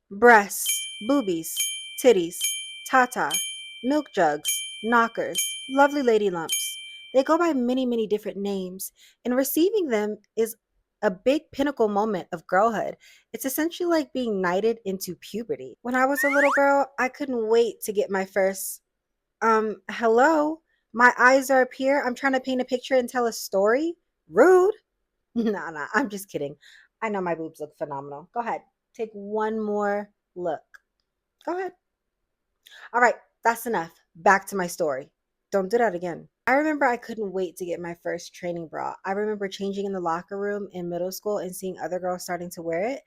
Breasts, boobies, titties, tata, milk jugs, knockers, lovely lady lumps. They go by many, many different names, and receiving them is a big pinnacle moment of girlhood. It's essentially like being knighted into puberty. When I was a little girl, I couldn't wait to get my first, hello, my eyes are up here. I'm trying to paint a picture and tell a story. Rude. Nah, I'm just kidding. I know my boobs look phenomenal. Go ahead. Take one more look. Go ahead. All right, that's enough. Back to my story. Don't do that again. I remember I couldn't wait to get my first training bra. I remember changing in the locker room in middle school and seeing other girls starting to wear it.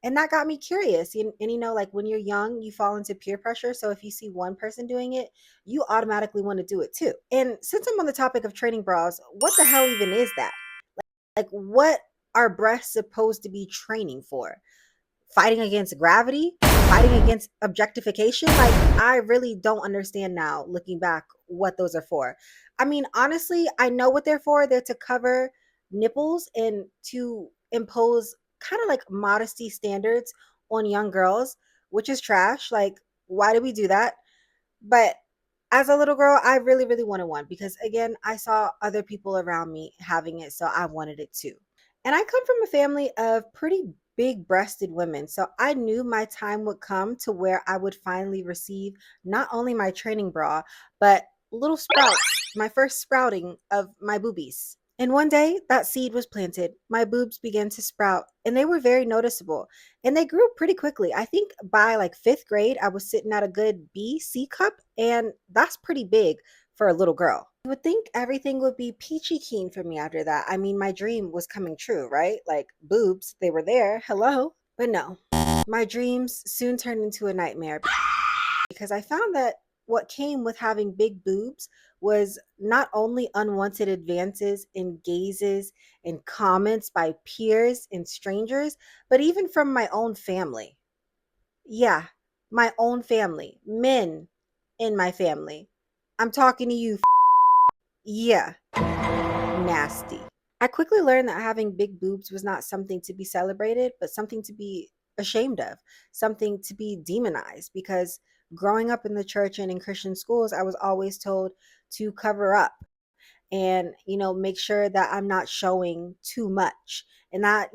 And that got me curious. Like when you're young, you fall into peer pressure. So if you see one person doing it, you automatically want to do it too. And since I'm on the topic of training bras, what the hell even is that? Like, what are breasts supposed to be training for? Fighting against gravity? Fighting against objectification? Like, I really don't understand now, looking back, what those are for. I mean, honestly, I know what they're for. They're to cover nipples and to impose kind of like modesty standards on young girls, which is trash. Like, why do we do that? But as a little girl, I really, really wanted one because, again, I saw other people around me having it, so I wanted it too. And I come from a family of pretty big breasted women, so I knew my time would come to where I would finally receive not only my training bra, but little sprouts, my first sprouting of my boobies. And one day that seed was planted. My boobs began to sprout, and they were very noticeable. And they grew pretty quickly. I think by like fifth grade, I was sitting at a good B, C cup, and that's pretty big for a little girl. You would think everything would be peachy keen for me after that. I mean, my dream was coming true, right? Like boobs, they were there. Hello. But no, my dreams soon turned into a nightmare because I found that what came with having big boobs was not only unwanted advances in gazes and comments by peers and strangers, but even from my own family. Yeah, my own family, men in my family. I'm talking to you. Yeah, nasty. I quickly learned that having big boobs was not something to be celebrated, but something to be ashamed of, something to be demonized. Because growing up in the church and in Christian schools, I was always told to cover up and, make sure that I'm not showing too much. And that,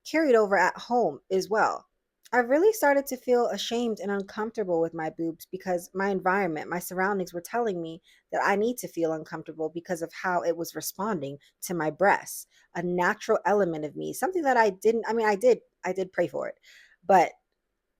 carried over at home as well. I really started to feel ashamed and uncomfortable with my boobs because my environment, my surroundings were telling me that I need to feel uncomfortable because of how it was responding to my breasts, a natural element of me, something that I didn't, I mean, I did pray for it, but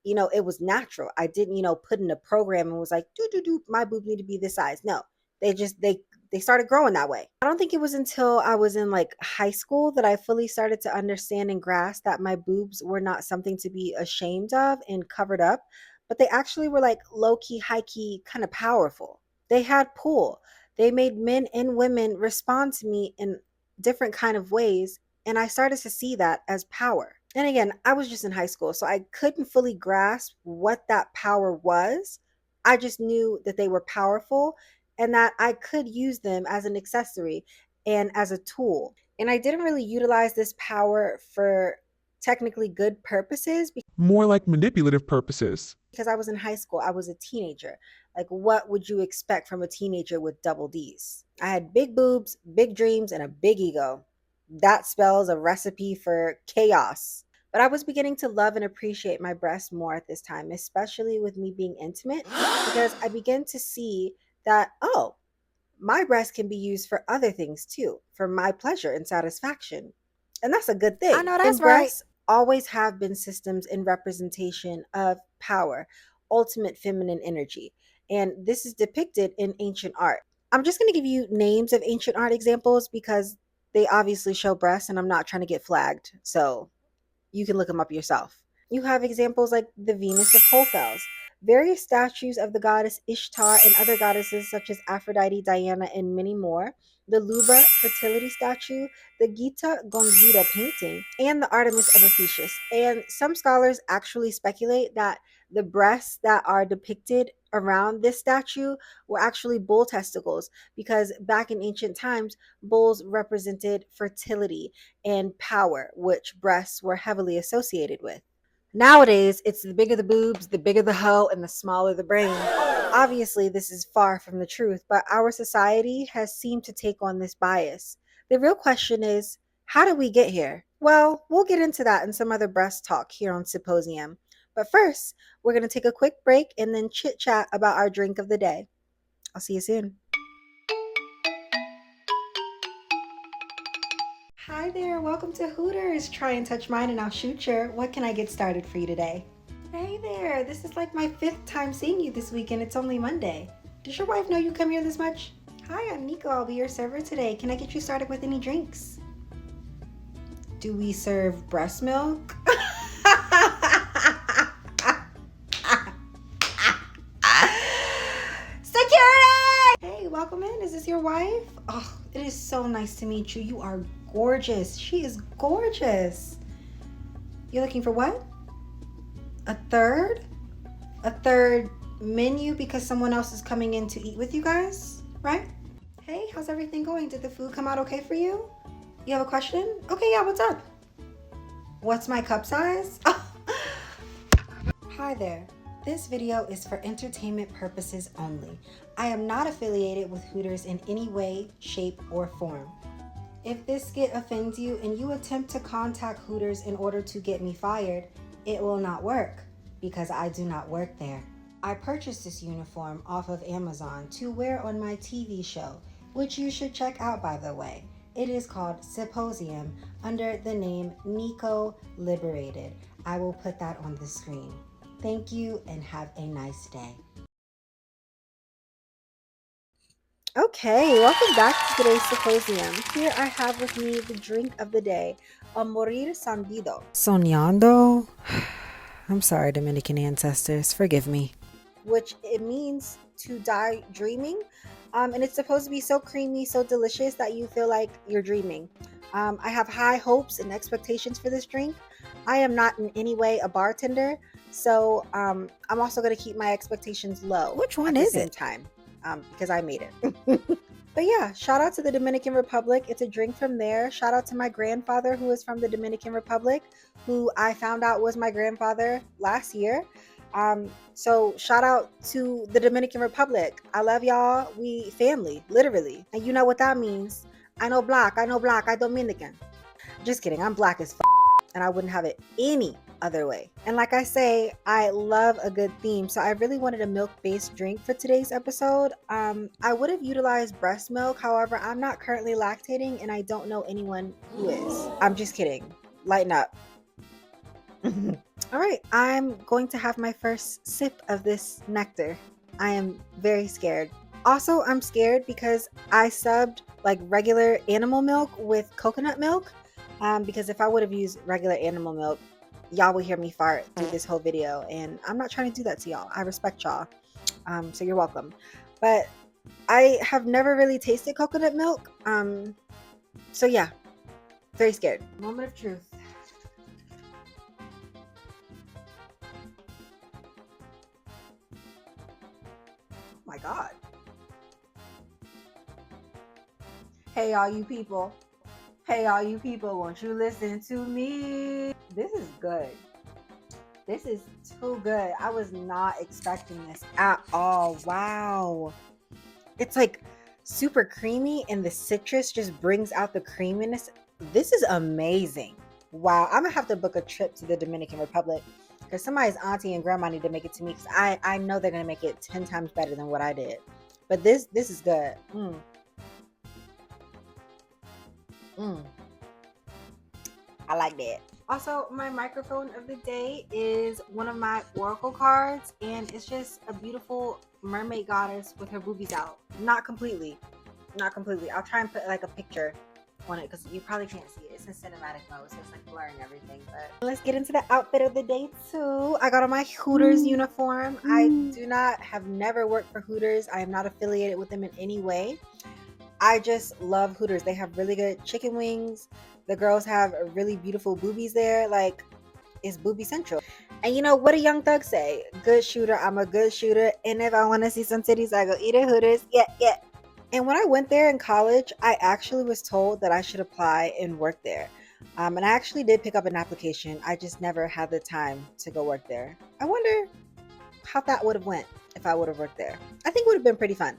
it was natural. I didn't, put in a program and was like, do, my boobs need to be this size. No, they started growing that way. I don't think it was until I was in like high school that I fully started to understand and grasp that my boobs were not something to be ashamed of and covered up, but they actually were like low key, high key, kind of powerful. They had pull. They made men and women respond to me in different kind of ways, and I started to see that as power. And again, I was just in high school, so I couldn't fully grasp what that power was. I just knew that they were powerful and that I could use them as an accessory and as a tool. And I didn't really utilize this power for technically good purposes More like manipulative purposes. because I was in high school. I was a teenager. Like, what would you expect from a teenager with double D's? I had big boobs, big dreams, and a big ego. That spells a recipe for chaos. But I was beginning to love and appreciate my breasts more at this time, especially with me being intimate, because I began to see that, oh, my breast can be used for other things too, for my pleasure and satisfaction. And that's a good I thing. know that's And right. breasts always have been systems in representation of power, ultimate feminine energy. And this is depicted in ancient art. I'm just going to give you names of ancient art examples because they obviously show breasts and I'm not trying to get flagged. So you can look them up yourself. You have examples like the Venus of Holfels, various statues of the goddess Ishtar and other goddesses such as Aphrodite, Diana, and many more, the Luba fertility statue, the Gita Gonzida painting, and the Artemis of Ephesus. And some scholars actually speculate that the breasts that are depicted around this statue were actually bull testicles because back in ancient times, bulls represented fertility and power, which breasts were heavily associated with. Nowadays, it's the bigger the boobs, the bigger the hoe, and the smaller the brain. Obviously, this is far from the truth, but our society has seemed to take on this bias. The real question is, how did we get here? Well, we'll get into that in some other breast talk here on Siposium. But first, we're going to take a quick break and then chit chat about our drink of the day. I'll see you soon. Hi there, welcome to Hooters. Try and touch mine and I'll shoot your. What can I get started for you today? Hey there, this is like my 5th time seeing you this week and it's only Monday. Does your wife know you come here this much? Hi, I'm Nico. I'll be your server today. Can I get you started with any drinks? Do we serve breast milk? Security! Hey, welcome in. Is this your wife? Oh, it is so nice to meet you. You are gorgeous. She is gorgeous. You're looking for what? A third? A third menu because someone else is coming in to eat with you guys, right? Hey, how's everything going? Did the food come out okay for you? You have a question? Okay, yeah, what's up? What's my cup size? Hi there. This video is for entertainment purposes only. I am not affiliated with Hooters in any way, shape, or form. If this skit offends you and you attempt to contact Hooters in order to get me fired, it will not work because I do not work there. I purchased this uniform off of Amazon to wear on my TV show, which you should check out by the way. It is called Siposium under the name Nico Liberated. I will put that on the screen. Thank you and have a nice day. Okay, welcome back to today's Symposium. Here I have with me the drink of the day, a morir sandido. Soñando? I'm sorry, Dominican ancestors, forgive me. Which it means to die dreaming. And it's supposed to be so creamy, so delicious that you feel like you're dreaming. I have high hopes and expectations for this drink. I am not in any way a bartender, so I'm also going to keep my expectations low. Which one is it? Time. Because I made it. But yeah, shout out to the Dominican Republic. It's a drink from there. Shout out to my grandfather who is from the Dominican Republic, who I found out was my grandfather last year. So shout out to the Dominican Republic. I love y'all. We family, literally. And you know what that means. I know black, I Dominican. Just kidding, I'm black as and I wouldn't have it any other way. And like I say, I love a good theme, so I really wanted a milk-based drink for today's episode. I would have utilized breast milk, however, I'm not currently lactating and I don't know anyone who is. I'm just kidding. Lighten up. All right, I'm going to have my first sip of this nectar. I am very scared. Also, I'm scared because I subbed like regular animal milk with coconut milk. Because if I would have used regular animal milk, y'all would hear me fart through this whole video, and I'm not trying to do that to y'all. I respect y'all, so you're welcome. But I have never really tasted coconut milk, so yeah, very scared. Moment of truth. Oh my God. Hey, all you people. Hey, all you people, won't you listen to me? This is good. This is too good. I was not expecting this at all. Wow. It's like super creamy and the citrus just brings out the creaminess. This is amazing. Wow. I'm going to have to book a trip to the Dominican Republic because somebody's auntie and grandma need to make it to me because I know they're going to make it 10 times better than what I did. But this is good. I like that. Also, my microphone of the day is one of my oracle cards, and it's just a beautiful mermaid goddess with her boobies out. Not completely. I'll try and put like a picture on it because you probably can't see it. It's in cinematic mode, so it's like blurring everything. But let's get into the outfit of the day too. I got on my Hooters uniform. I have never worked for Hooters. I am not affiliated with them in any way. I just love Hooters. They have really good chicken wings. The girls have really beautiful boobies there. Like, it's boobie central. And you know what do Young Thug say? Good shooter, I'm a good shooter. And if I want to see some titties, I go eat at Hooters. Yeah. And when I went there in college, I actually was told that I should apply and work there. And I actually did pick up an application. I just never had the time to go work there. I wonder how that would have went if I would have worked there. I think it would have been pretty fun.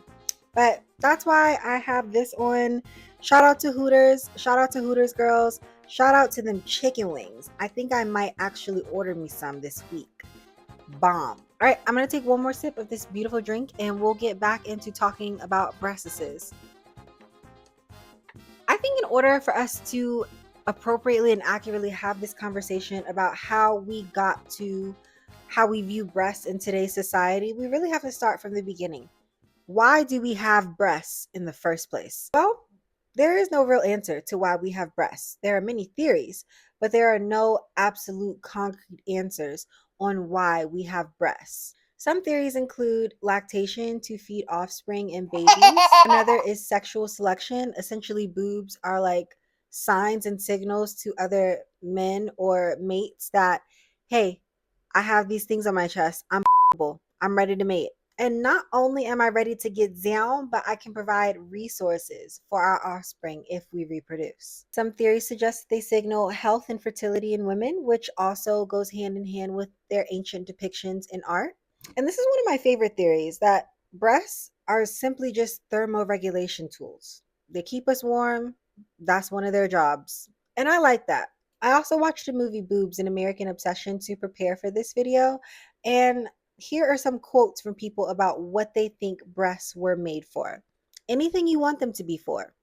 But that's why I have this on. Shout out to Hooters. Shout out to Hooters girls. Shout out to them chicken wings. I think I might actually order me some this week. Bomb. All right, I'm going to take one more sip of this beautiful drink and we'll get back into talking about breastises. I think in order for us to appropriately and accurately have this conversation about how we got to how we view breasts in today's society, we really have to start from the beginning. Why do we have breasts in the first place? Well, there is no real answer to why we have breasts. There are many theories, but there are no absolute concrete answers on why we have breasts. Some theories include lactation to feed offspring and babies. Another is sexual selection. Essentially, boobs are like signs and signals to other men or mates that, hey, I have these things on my chest. I'm ready to mate. And not only am I ready to get down, but I can provide resources for our offspring if we reproduce. Some theories suggest that they signal health and fertility in women, which also goes hand in hand with their ancient depictions in art. And this is one of my favorite theories that breasts are simply just thermoregulation tools. They keep us warm. That's one of their jobs. And I like that. I also watched the movie Boobs, an American Obsession, to prepare for this video. And here are some quotes from people about what they think breasts were made for. Anything you want them to be for.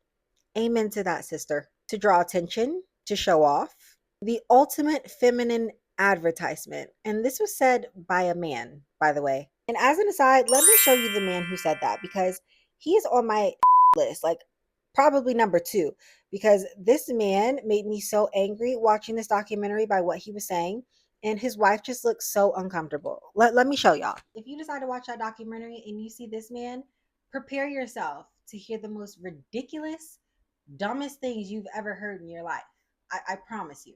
Amen to that, sister. To draw attention, to show off. The ultimate feminine advertisement. And this was said by a man, by the way. And as an aside, let me show you the man who said that because he is on my list, like probably number two, because this man made me so angry watching this documentary by what he was saying. And his wife just looks so uncomfortable. Let me show y'all. If you decide to watch that documentary and you see this man, prepare yourself to hear the most ridiculous, dumbest things you've ever heard in your life. I promise you.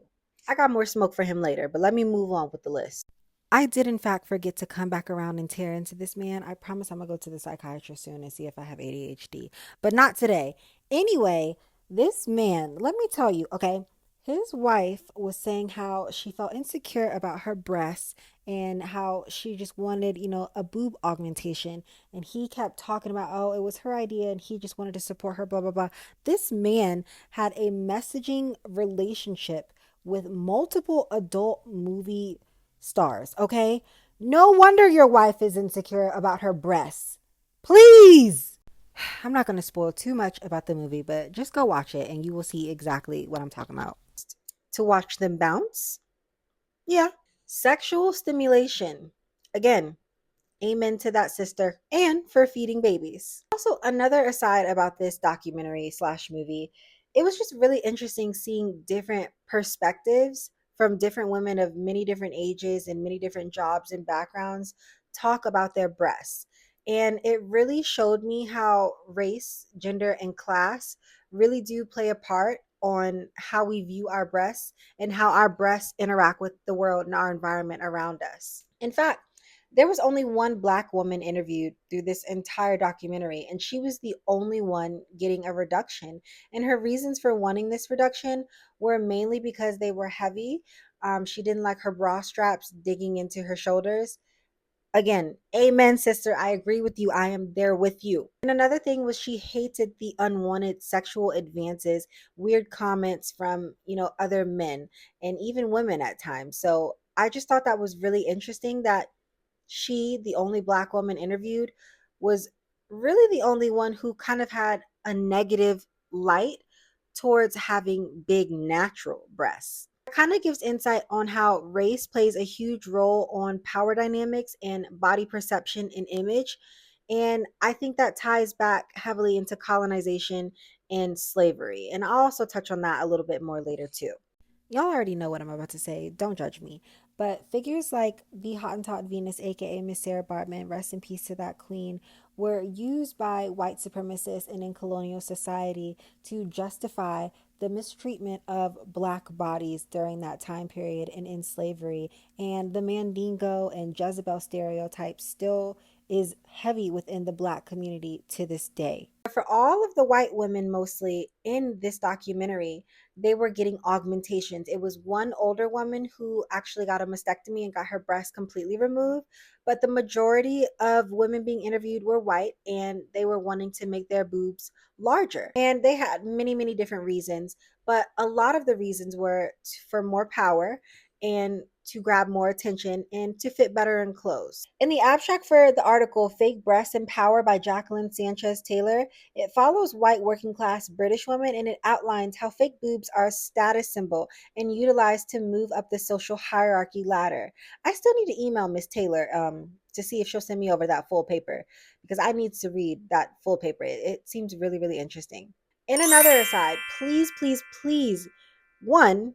I got more smoke for him later, but let me move on with the list. I did, in fact, forget to come back around and tear into this man. I promise I'm going to go to the psychiatrist soon and see if I have ADHD, but not today. Anyway, this man, let me tell you, okay, his wife was saying how she felt insecure about her breasts and how she just wanted, a boob augmentation. And he kept talking about, oh, it was her idea and he just wanted to support her, blah, blah, blah. This man had a messaging relationship with multiple adult movie stars, okay? No wonder your wife is insecure about her breasts. Please! I'm not going to spoil too much about the movie, but just go watch it and you will see exactly what I'm talking about. To watch them bounce? Yeah. Sexual stimulation. Again, amen to that, sister. And for feeding babies. Also, another aside about this documentary slash movie, it was just really interesting seeing different perspectives from different women of many different ages and many different jobs and backgrounds talk about their breasts. And it really showed me how race, gender, and class really do play a part on how we view our breasts and how our breasts interact with the world and our environment around us. In fact, there was only one Black woman interviewed through this entire documentary, and she was the only one getting a reduction. And her reasons for wanting this reduction were mainly because they were heavy. She didn't like her bra straps digging into her shoulders. Again, amen, sister. I agree with you. I am there with you. And another thing was she hated the unwanted sexual advances, weird comments from, other men and even women at times. So I just thought that was really interesting that she, the only Black woman interviewed, was really the only one who kind of had a negative light towards having big natural breasts. It kind of gives insight on how race plays a huge role on power dynamics and body perception and image. And I think that ties back heavily into colonization and slavery. And I'll also touch on that a little bit more later too. Y'all already know what I'm about to say. Don't judge me. But figures like the Hottentot Venus, aka Miss Sarah Bartman, rest in peace to that queen, were used by white supremacists and in colonial society to justify the mistreatment of Black bodies during that time period and in slavery. And the Mandingo and Jezebel stereotype still is heavy within the Black community to this day. For all of the white women, mostly in this documentary, they were getting augmentations. It was one older woman who actually got a mastectomy and got her breast completely removed, but the majority of women being interviewed were white and they were wanting to make their boobs larger. And they had many, many different reasons, but a lot of the reasons were for more power and to grab more attention and to fit better in clothes. In the abstract for the article Fake Breasts and Power by Jacqueline Sanchez Taylor, it follows white working class British women and it outlines how fake boobs are a status symbol and utilized to move up the social hierarchy ladder. I still need to email Miss Taylor to see if she'll send me over that full paper because I need to read that full paper. It seems really, really interesting. In another aside, please, please, please, one,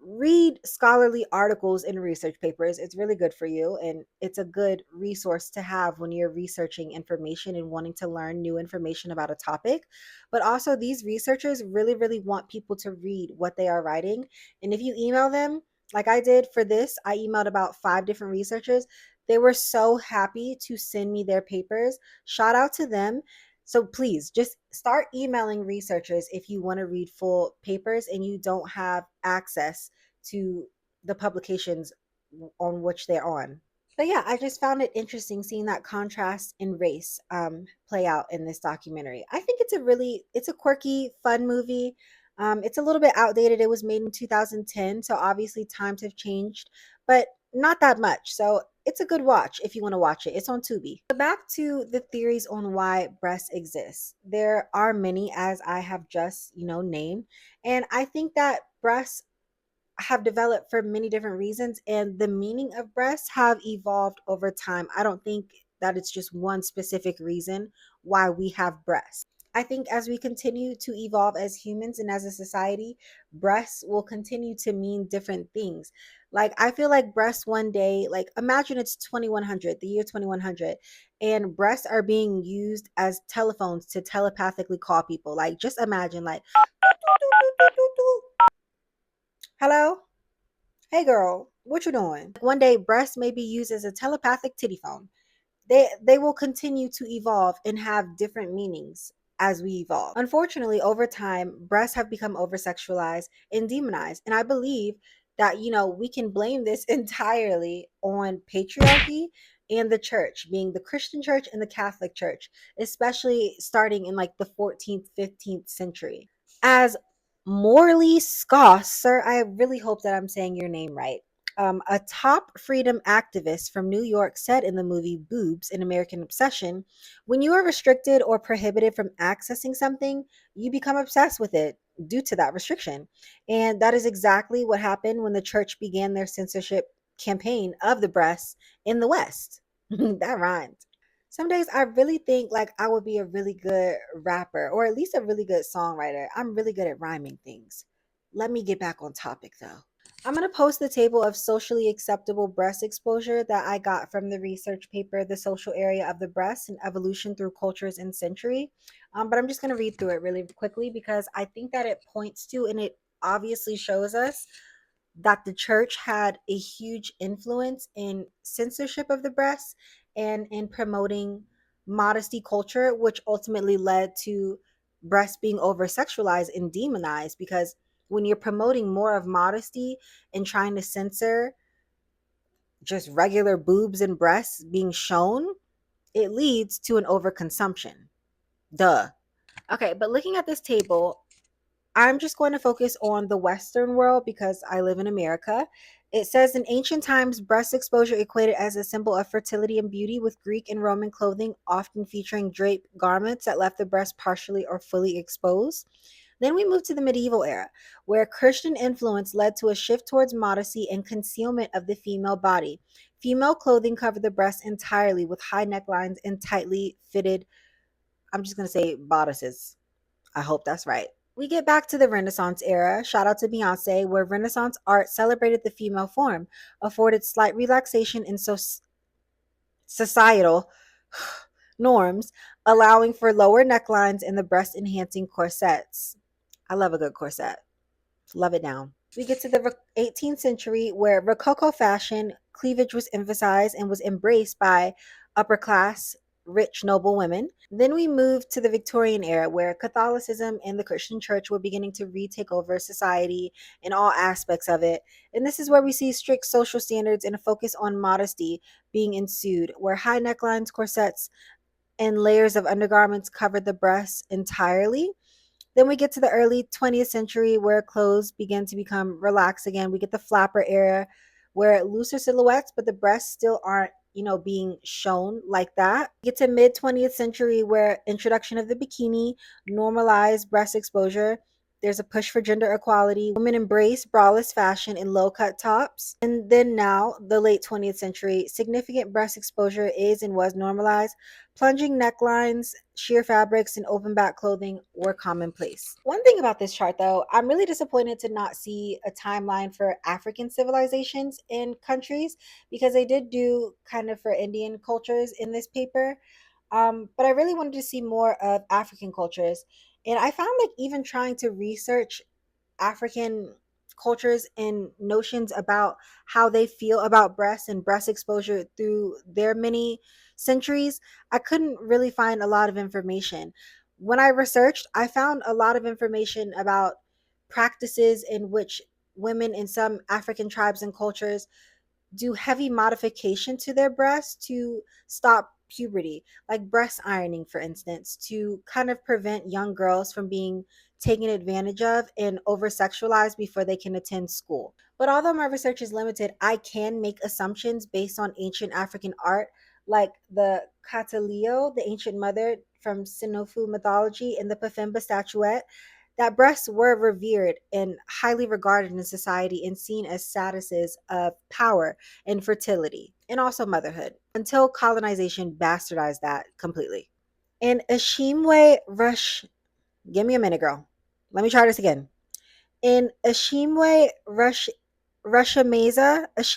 read scholarly articles and research papers. It's really good for you, and it's a good resource to have when you're researching information and wanting to learn new information about a topic. But also, these researchers really, really want people to read what they are writing. And if you email them, like I did for this, I emailed about 5 different researchers. They were so happy to send me their papers. Shout out to them. So please just start emailing researchers if you want to read full papers and you don't have access to the publications on which they're on. But yeah, I just found it interesting seeing that contrast in race play out in this documentary. I think it's a quirky, fun movie. It's a little bit outdated. It was made in 2010, so obviously times have changed, but not that much. So it's a good watch if you want to watch it. It's on Tubi. But back to the theories on why breasts exist. There are many, as I have just named, and I think that breasts have developed for many different reasons and the meaning of breasts have evolved over time. I don't think that it's just one specific reason why we have breasts. I think as we continue to evolve as humans and as a society, breasts will continue to mean different things. Like I feel like breasts one day, like imagine it's 2100, the year 2100, and breasts are being used as telephones to telepathically call people. Like just imagine like hello? Hey girl, what you doing? One day breasts may be used as a telepathic titty phone. They will continue to evolve and have different meanings as we evolve. Unfortunately, over time, breasts have become oversexualized and demonized. And I believe that, we can blame this entirely on patriarchy and the church, being the Christian church and the Catholic church, especially starting in like the 14th, 15th century. As Morley Scosser, I really hope that I'm saying your name right. A top freedom activist from New York said in the movie Boobs, An American Obsession, when you are restricted or prohibited from accessing something, you become obsessed with it due to that restriction. And that is exactly what happened when the church began their censorship campaign of the breasts in the West. That rhymed. Some days I really think like I would be a really good rapper or at least a really good songwriter. I'm really good at rhyming things. Let me get back on topic though. I'm going to post the table of socially acceptable breast exposure that I got from the research paper, The Social Area of the Breast and Evolution Through Cultures and Century. But I'm just going to read through it really quickly because I think that it points to and it obviously shows us that the church had a huge influence in censorship of the breast and in promoting modesty culture, which ultimately led to breasts being over sexualized and demonized. Because when you're promoting more of modesty and trying to censor just regular boobs and breasts being shown, it leads to an overconsumption. Duh. Okay, but looking at this table, I'm just going to focus on the Western world because I live in America. It says in ancient times, breast exposure equated as a symbol of fertility and beauty, with Greek and Roman clothing often featuring draped garments that left the breast partially or fully exposed. Then we move to the medieval era, where Christian influence led to a shift towards modesty and concealment of the female body. Female clothing covered the breast entirely with high necklines and tightly fitted, I'm just going to say bodices. I hope that's right. We get back to the Renaissance era. Shout out to Beyonce, where Renaissance art celebrated the female form, afforded slight relaxation in societal norms, allowing for lower necklines and the breast enhancing corsets. I love a good corset. Love it down. We get to the 18th century, where Rococo fashion cleavage was emphasized and was embraced by upper class rich, noble women. Then we moved to the Victorian era, where Catholicism and the Christian church were beginning to retake over society and all aspects of it. And this is where we see strict social standards and a focus on modesty being ensued, where high necklines, corsets, and layers of undergarments covered the breasts entirely. Then we get to the early 20th century where clothes begin to become relaxed again. We get the flapper era where looser silhouettes, but the breasts still aren't, being shown like that. We get to mid 20th century where introduction of the bikini, normalized breast exposure. There's a push for gender equality. Women embrace braless fashion and low cut tops. And then now, the late 20th century, significant breast exposure is and was normalized. Plunging necklines, sheer fabrics, and open back clothing were commonplace. One thing about this chart, though, I'm really disappointed to not see a timeline for African civilizations in countries because they did do kind of for Indian cultures in this paper. But I really wanted to see more of African cultures. And I found like even trying to research African cultures and notions about how they feel about breasts and breast exposure through their many centuries, I couldn't really find a lot of information. When I researched, I found a lot of information about practices in which women in some African tribes and cultures do heavy modification to their breasts to stop puberty, like breast ironing, for instance, to kind of prevent young girls from being taken advantage of and over sexualized before they can attend school. But although my research is limited, I can make assumptions based on ancient African art, like the Katalio, the ancient mother from Sinofu mythology, and the Pafemba statuette, that breasts were revered and highly regarded in society and seen as statuses of power and fertility and also motherhood until colonization bastardized that completely. In Ashimwe Rush, give me a minute, girl. Let me try this again. In Ashimwe Rushameza's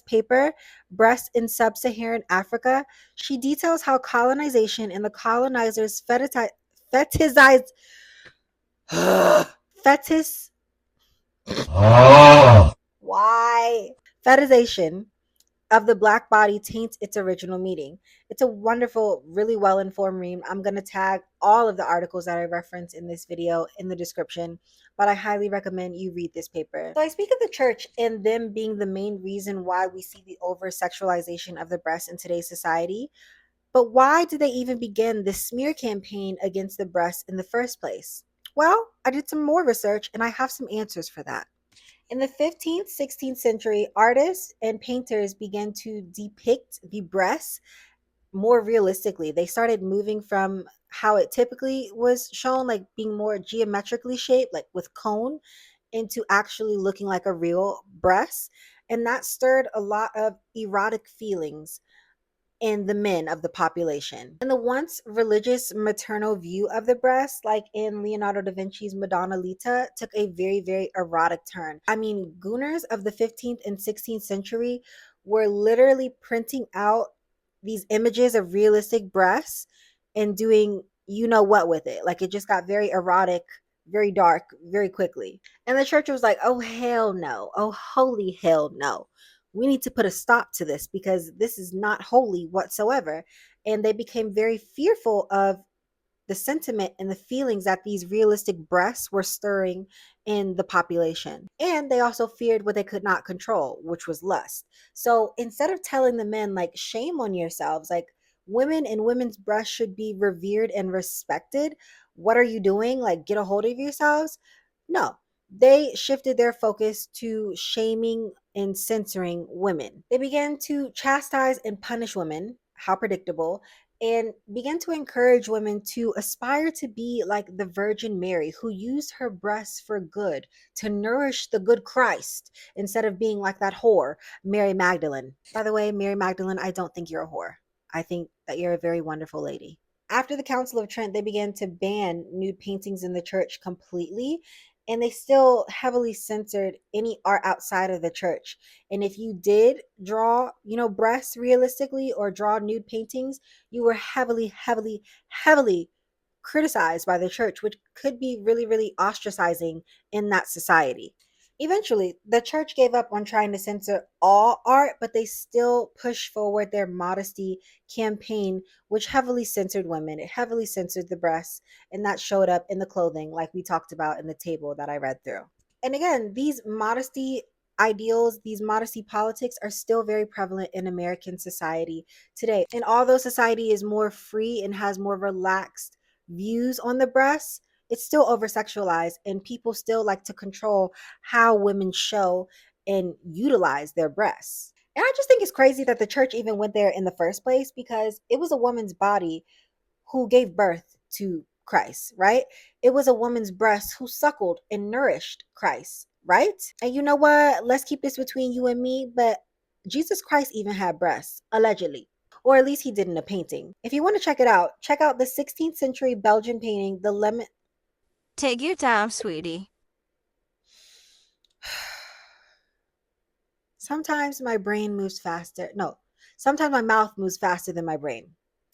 paper, Breast in Sub-Saharan Africa, she details how colonization and the colonizers fetishized fetish why fetishization of the black body taints its original meaning. It's a wonderful, really well informed read. I'm going to tag all of the articles that I reference in this video in the description, but I highly recommend you read this paper. So I speak of the church and them being the main reason why we see the over sexualization of the breast in today's society. But why did they even begin this smear campaign against the breast in the first place? Well, I did some more research and I have some answers for that. In the 15th, 16th century, artists and painters began to depict the breasts more realistically. They started moving from how it typically was shown, like being more geometrically shaped, like with cone, into actually looking like a real breast. And that stirred a lot of erotic feelings in the men of the population. And the once religious maternal view of the breast, like in Leonardo da Vinci's Madonna Lita, took a very, very erotic turn. I mean, gooners of the 15th and 16th century were literally printing out these images of realistic breasts and doing you know what with it. Like it just got very erotic, very dark, very quickly. And the church was like, oh, hell no. Oh, holy hell no, we need to put a stop to this because this is not holy whatsoever. And they became very fearful of the sentiment and the feelings that these realistic breasts were stirring in the population. And they also feared what they could not control, which was lust. So instead of telling the men, like, shame on yourselves, like, women and women's breasts should be revered and respected, what are you doing? Like, get a hold of yourselves. No, they shifted their focus to shaming and censoring women. They began to chastise and punish women. How predictable, and began to encourage women to aspire to be like the Virgin Mary, who used her breasts for good to nourish the good Christ instead of being like that whore, Mary Magdalene. By the way, Mary Magdalene, I don't think you're a whore. I think that you're a very wonderful lady. After the Council of Trent, they began to ban nude paintings in the church completely, and they still heavily censored any art outside of the church. And if you did draw, breasts realistically or draw nude paintings, you were heavily, heavily, heavily criticized by the church, which could be really, really ostracizing in that society. Eventually, the church gave up on trying to censor all art, but they still pushed forward their modesty campaign, which heavily censored women. It heavily censored the breasts, and that showed up in the clothing, like we talked about in the table that I read through. And again, these modesty ideals, these modesty politics are still very prevalent in American society today. And although society is more free and has more relaxed views on the breasts, it's still over sexualized, and people still like to control how women show and utilize their breasts. And I just think it's crazy that the church even went there in the first place, because it was a woman's body who gave birth to Christ, right? It was a woman's breast who suckled and nourished Christ, right? And you know what? Let's keep this between you and me, but Jesus Christ even had breasts, allegedly. Or at least he did in a painting. If you want to check out the 16th century Belgian painting, The Lemon. Take your time, sweetie. Sometimes my brain moves faster. No, sometimes my mouth moves faster than my brain.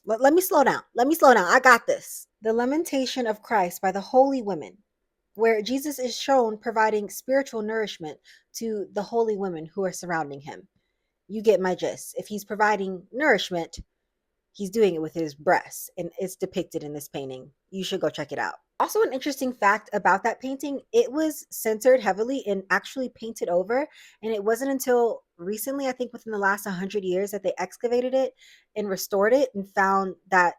Let me slow down. Let me slow down. I got this. The Lamentation of Christ by the Holy Women, where Jesus is shown providing spiritual nourishment to the holy women who are surrounding him. You get my gist. If he's providing nourishment, he's doing it with his breasts, and it's depicted in this painting. You should go check it out. Also, an interesting fact about that painting, it was censored heavily and actually painted over. And it wasn't until recently, I think within the last 100 years, that they excavated it and restored it and found that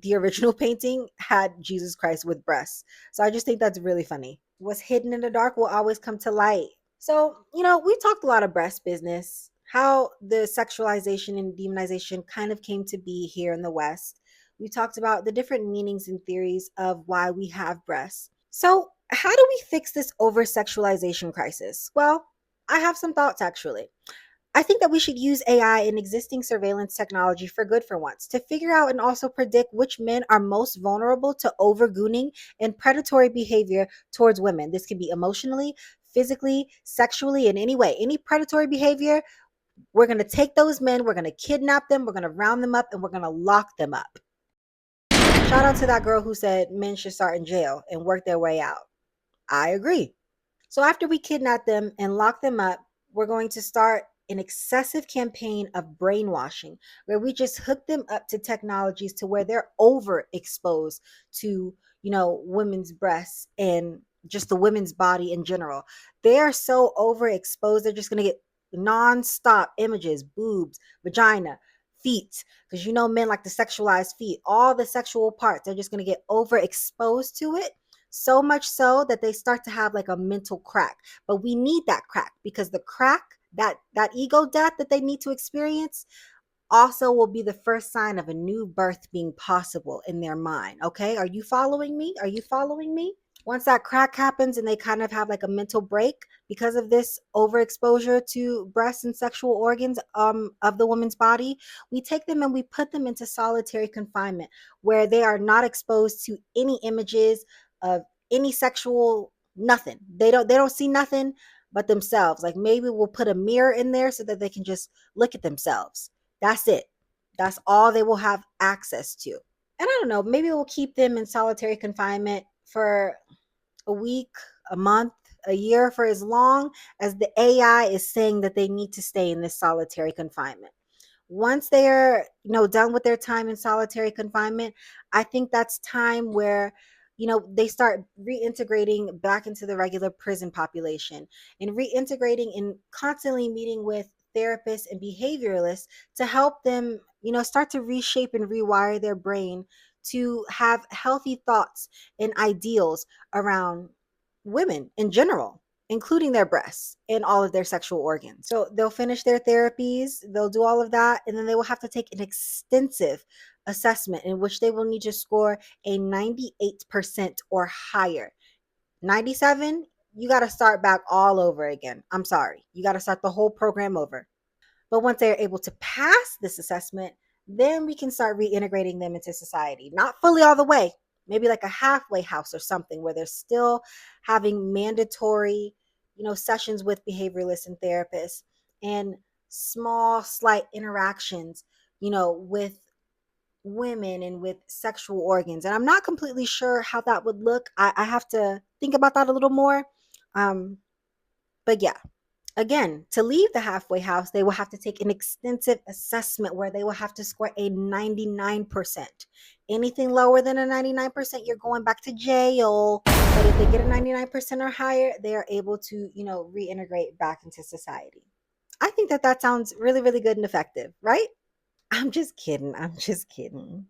the original painting had Jesus Christ with breasts. So I just think that's really funny. What's hidden in the dark will always come to light. So, we talked a lot of breast business, how the sexualization and demonization kind of came to be here in the West. We talked about the different meanings and theories of why we have breasts. So, how do we fix this over sexualization crisis? Well, I have some thoughts actually. I think that we should use AI and existing surveillance technology for good for once to figure out and also predict which men are most vulnerable to overgooning and predatory behavior towards women. This can be emotionally, physically, sexually, in any way. Any predatory behavior, we're going to take those men, we're going to kidnap them, we're going to round them up, and we're going to lock them up. Shout out to that girl who said men should start in jail and work their way out. I agree. So after we kidnap them and lock them up, we're going to start an excessive campaign of brainwashing where we just hook them up to technologies to where they're overexposed to, women's breasts and just the women's body in general. They are so overexposed, they're just going to get non-stop images, boobs, vagina, feet, because men like to sexualize feet, all the sexual parts. They're just going to get overexposed to it, so much so that they start to have like a mental crack. But we need that crack, because the crack, that ego death that they need to experience, also will be the first sign of a new birth being possible in their mind. Okay, are you following me? Are you following me? Once that crack happens and they kind of have like a mental break because of this overexposure to breasts and sexual organs of the woman's body, we take them and we put them into solitary confinement where they are not exposed to any images of any sexual nothing. They don't see nothing but themselves. Like maybe we'll put a mirror in there so that they can just look at themselves. That's it. That's all they will have access to. And I don't know, maybe we'll keep them in solitary confinement for a week, a month, a year, for as long as the AI is saying that they need to stay in this solitary confinement. Once they're, done with their time in solitary confinement, I think that's time where, they start reintegrating back into the regular prison population and reintegrating and constantly meeting with therapists and behavioralists to help them, start to reshape and rewire their brain to have healthy thoughts and ideals around women in general, including their breasts and all of their sexual organs. So they'll finish their therapies, they'll do all of that, and then they will have to take an extensive assessment in which they will need to score a 98% or higher. 97, you got to start back all over again. I'm sorry. You got to start the whole program over. But once they're able to pass this assessment, then we can start reintegrating them into society. Not fully all the way, maybe like a halfway house or something where they're still having mandatory, sessions with behavioralists and therapists, and small, slight interactions, with women and with sexual organs. And I'm not completely sure how that would look. I have to think about that a little more. Um, But yeah, again, to leave the halfway house, they will have to take an extensive assessment where they will have to score a 99%. Anything lower than a 99%, you're going back to jail. But if they get a 99% or higher, they are able to, reintegrate back into society. I think that that sounds really, really good and effective, right? I'm just kidding. I'm just kidding.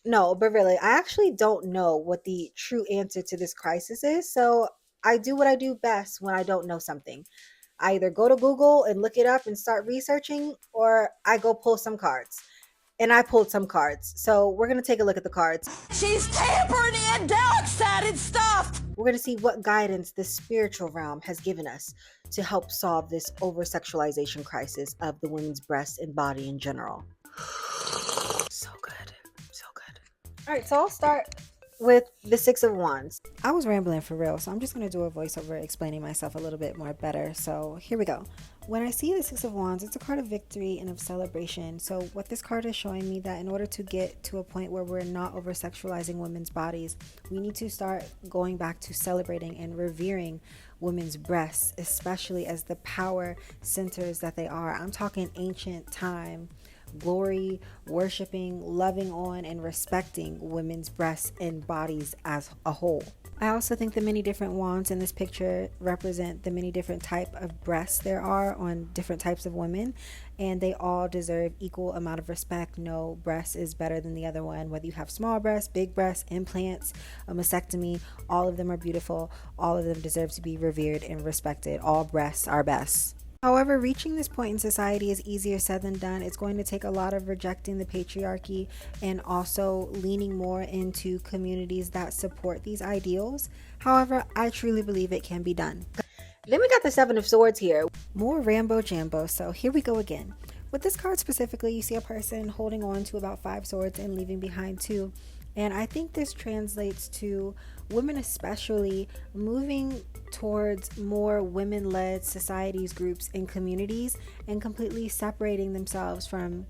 No, but really, I actually don't know what the true answer to this crisis is. So I do what I do best when I don't know something. I either go to Google and look it up and start researching, or I go pull some cards. And I pulled some cards. So we're going to take a look at the cards. She's tampering in dark-sided stuff! We're going to see what guidance the spiritual realm has given us to help solve this over sexualization crisis of the women's breast and body in general. So good. So good. All right, so I'll start with the Six of Wands. I was rambling for real, so I'm just going to do a voiceover explaining myself a little bit more better. So here we go. When I see the Six of Wands, it's a card of victory and of celebration. So what this card is showing me that in order to get to a point where we're not over sexualizing women's bodies, we need to start going back to celebrating and revering women's breasts, especially as the power centers that they are. I'm talking ancient time, glory, worshiping, loving on, and respecting women's breasts and bodies as a whole. I also think the many different wands in this picture represent the many different type of breasts there are on different types of women, and they all deserve equal amount of respect. No breast is better than the other one, whether you have small breasts, big breasts, implants, a mastectomy, all of them are beautiful. All of them deserve to be revered and respected. All breasts are best. However, reaching this point in society is easier said than done. It's going to take a lot of rejecting the patriarchy and also leaning more into communities that support these ideals. However, I truly believe it can be done. Then we got the Seven of Swords here. More Rambo Jambo, so here we go again. With this card specifically, you see a person holding on to about 5 swords and leaving behind 2. And I think this translates to women especially moving towards more women-led societies, groups, and communities, and completely separating themselves from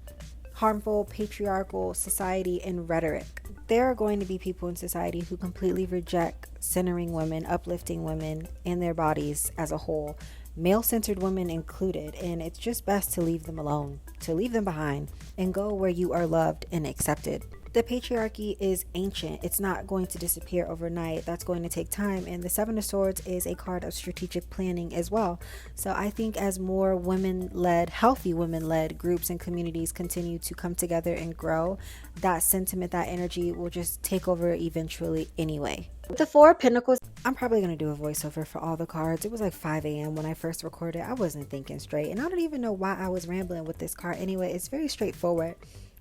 harmful patriarchal society and rhetoric. There are going to be people in society who completely reject centering women, uplifting women and their bodies as a whole, male-centered women included, and it's just best to leave them alone, to leave them behind, and go where you are loved and accepted. The patriarchy is ancient. It's not going to disappear overnight. That's going to take time. And the Seven of Swords is a card of strategic planning as well. So I think as more women-led, healthy women-led groups and communities continue to come together and grow, that sentiment, that energy will just take over eventually anyway. With the Four of Pentacles, I'm probably going to do a voiceover for all the cards. It was like 5 a.m. when I first recorded. I wasn't thinking straight. And I don't even know why I was rambling with this card anyway. It's very straightforward.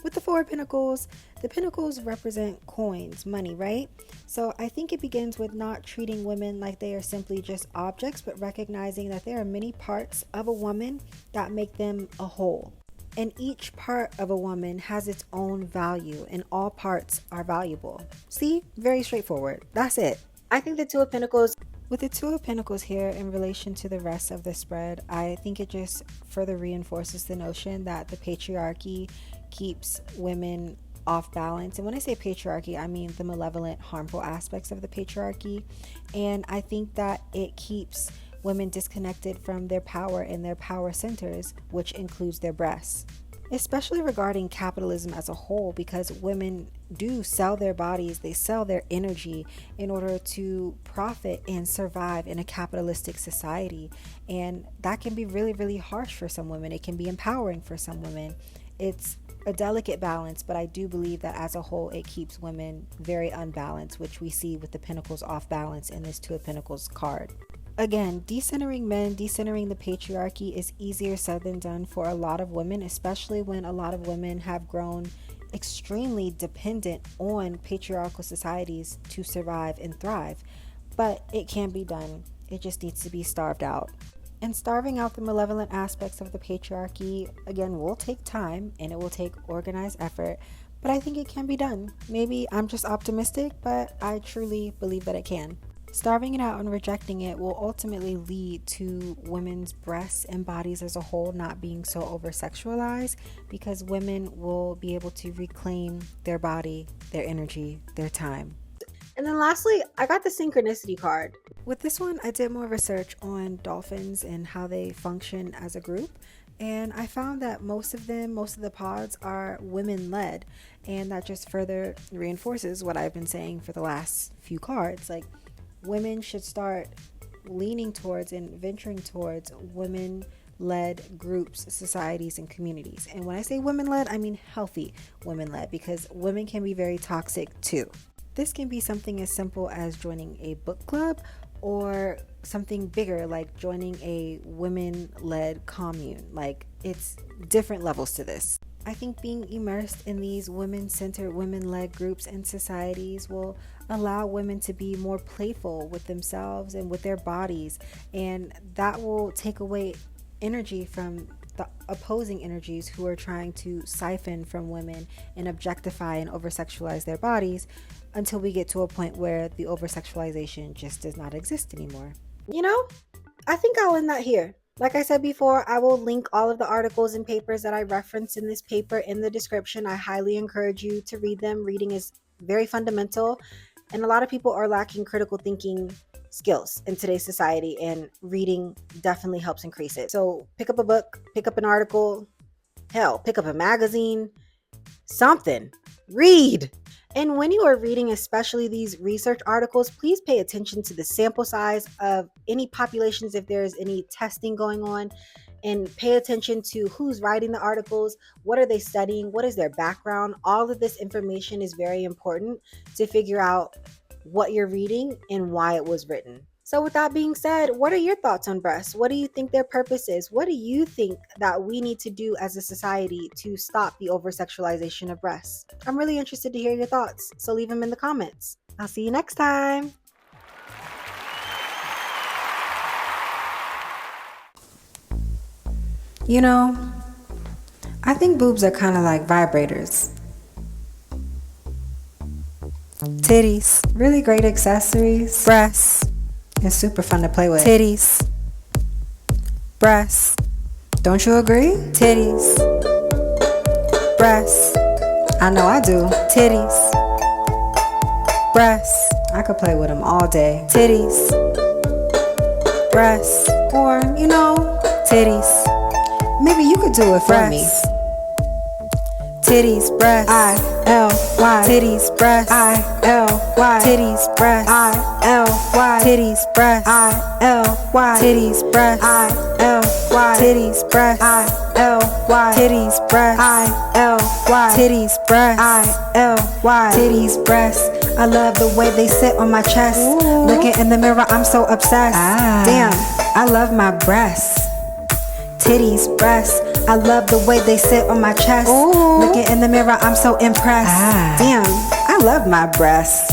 With the Four of Pentacles, the Pentacles represent coins, money, right? So I think it begins with not treating women like they are simply just objects, but recognizing that there are many parts of a woman that make them a whole. And each part of a woman has its own value, and all parts are valuable. See? Very straightforward. That's it. I think the Two of Pentacles, with the Two of Pentacles here in relation to the rest of the spread, I think it just further reinforces the notion that the patriarchy keeps women off balance. And when I say patriarchy, I mean the malevolent, harmful aspects of the patriarchy. And I think that it keeps women disconnected from their power and their power centers, which includes their breasts. Especially regarding capitalism as a whole, because women do sell their bodies, they sell their energy in order to profit and survive in a capitalistic society. And that can be really, really harsh for some women. It can be empowering for some women. It's a delicate balance, but I do believe that as a whole it keeps women very unbalanced, which we see with the Pentacles off balance in this Two of Pentacles card. Again, decentering men, decentering the patriarchy is easier said than done for a lot of women, especially when a lot of women have grown extremely dependent on patriarchal societies to survive and thrive. But it can be done. It just needs to be starved out. And starving out the malevolent aspects of the patriarchy, again, will take time and it will take organized effort, but I think it can be done. Maybe I'm just optimistic, but I truly believe that it can. Starving it out and rejecting it will ultimately lead to women's breasts and bodies as a whole not being so over-sexualized, because women will be able to reclaim their body, their energy, their time. And then lastly, I got the synchronicity card. With this one, I did more research on dolphins and how they function as a group. And I found that most of the pods are women led. And that just further reinforces what I've been saying for the last few cards. Like, women should start leaning towards and venturing towards women led groups, societies, and communities. And when I say women led, I mean healthy women led, because women can be very toxic too. This can be something as simple as joining a book club, or something bigger like joining a women led commune. Like, it's different levels to this. I think being immersed in these women centered, women led groups and societies will allow women to be more playful with themselves and with their bodies, and that will take away energy from the opposing energies who are trying to siphon from women and objectify and oversexualize their bodies, until we get to a point where the oversexualization just does not exist anymore. You know, I think I'll end that here. Like I said before, I will link all of the articles and papers that I referenced in this paper in the description. I highly encourage you to read them. Reading is very fundamental, and a lot of people are lacking critical thinking skills in today's society, and reading definitely helps increase it. So pick up a book, pick up an article, hell, pick up a magazine, something. Read. And when you are reading, especially these research articles, please pay attention to the sample size of any populations, if there is any testing going on, and pay attention to who's writing the articles, what are they studying, what is their background. All of this information is very important to figure out what you're reading and why it was written. So with that being said, what are your thoughts on breasts? What do you think their purpose is? What do you think that we need to do as a society to stop the oversexualization of breasts? I'm really interested to hear your thoughts, so leave them in the comments. I'll see you next time. You know, I think boobs are kind of like vibrators. Titties, really great accessories. Breasts, it's super fun to play with. Titties, breasts, don't you agree? Titties, breasts, I know I do. Titties, breasts, I could play with them all day. Titties, breasts, or you know, titties. Maybe you could do it for me. Titties, breasts, I-L-Y. Titties, breasts, I-L-Y. Titties, breasts, I-L-Y. Titties, breasts, I-L-Y. Titties, breasts, I-L-Y. Titties, breasts, I-L-Y. Titties, breasts, I-L-Y. Titties, breasts, I-L-Y. Titties, breasts, I love the way they sit on my chest. Ooh. Looking in the mirror, I'm so obsessed. Damn, I love my breasts. Titties, breasts, I love the way they sit on my chest. Ooh. Looking in the mirror, I'm so impressed. Damn, I love my breasts.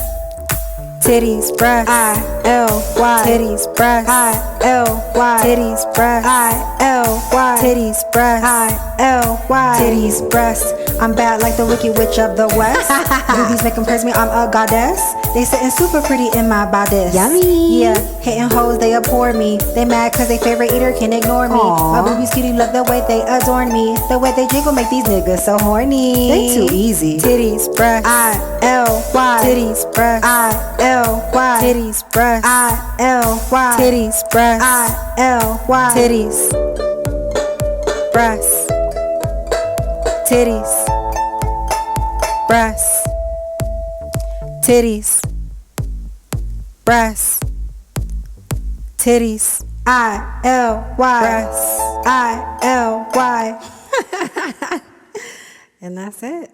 Titties, breasts, I-L-Y. Titties, breasts, I-L-Y. Titties, breasts, I-L-Y. Titties, breasts, I-L-Y. Titties, breasts, I'm bad like the Wicked Witch of the West. Boobies make them praise me, I'm a goddess. They sitting super pretty in my bodice. Yummy. Yeah, hitting hoes, they abhor me. They mad cause they favorite eater can't ignore me. Aww. My boobies cutie, love the way they adorn me. The way they jiggle make these niggas so horny. They too easy. Titties, breasts, I-L-Y. Titties, breasts, I-L-Y. Titties, breasts, I-L-Y. Titties, breasts, I-L-Y. Titties, breasts, titties, breasts, titties, breasts, titties, I-L-Y, breasts, I-L-Y. And that's it.